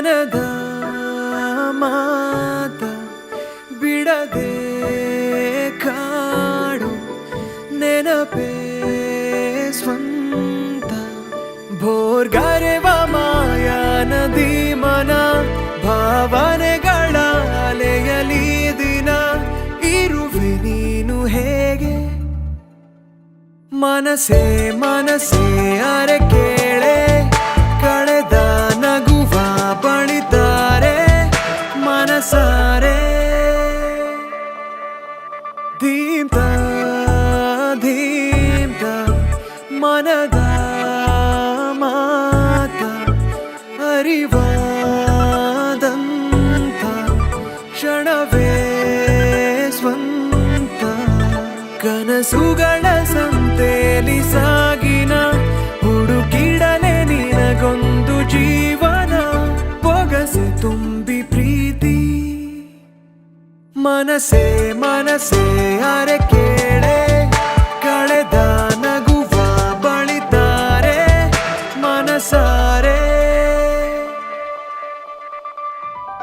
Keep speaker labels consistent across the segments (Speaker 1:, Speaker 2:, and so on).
Speaker 1: ಮನದ ಮಾತ ಬಿಡದೆ ಕಾಡು ನೆನಪೇ ಸ್ವಂತ ಭೋರ್ಗರೆವ ಮಾಯ ನದಿ ಮನ ಭಾವನೆಗಳ ಅಲೆಯಲಿ ದಿನ ಇರುವೆ ನೀನು ಹೇಗೆ ಮನಸೇ ಮನಸೇ ಅರೆ ಕೇಳೆ ಕಳೆದ ನಗುವ ಬಳಿತಾರೆ ಮನಸಾರೆ ಧೀಮ್ತ ಧೀಮ್ತ ಮನದ ಮಾತ ಅರಿವಾದಂತ ಕ್ಷಣವೇ ಸ್ವಂತ ಕನಸುಗಳ ಸಂತೆಲಿ ಸಾಗಿನ ಹುಡುಕಿಡಲೆ ನಿನಗೊಂದು ಜೀವನ ಬೊಗಸೆ ತುಂಬಿ ಪ್ರೀತಿ ಮನಸೇ ಮನಸೇ ಅರೆ ಕೇಳೆ ಕಳೆದ ನಗುವ ಬಳಿತಾರೆ ಮನಸಾರೆ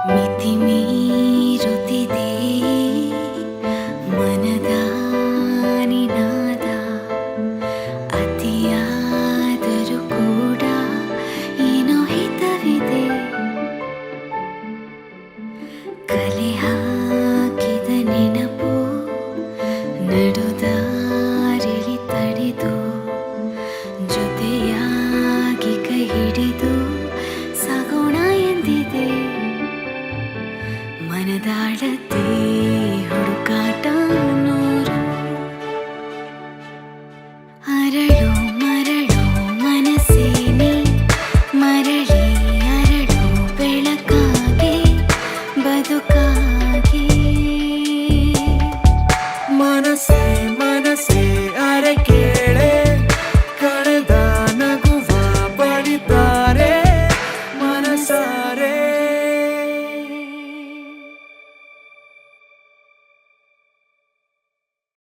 Speaker 2: ಮಿತಿ ಮೀರುತ್ತಿದೆ ಮನದ ನಿನಾದ ಅತಿಯಾದರೂ ಕೂಡ ಏನೋ ಹಿತವಿದೆ ಕಲೆ ಹಾಕಿದ ನೆನಪು ನಡುದಾರಿಲಿ ತಡೆದು ಜೊತೆಯಾಗಿ ಕೈ ಹಿಡಿದು ಸಾಗೋಣ ಎಂದಿದೆ ಮನದಾಳತೆ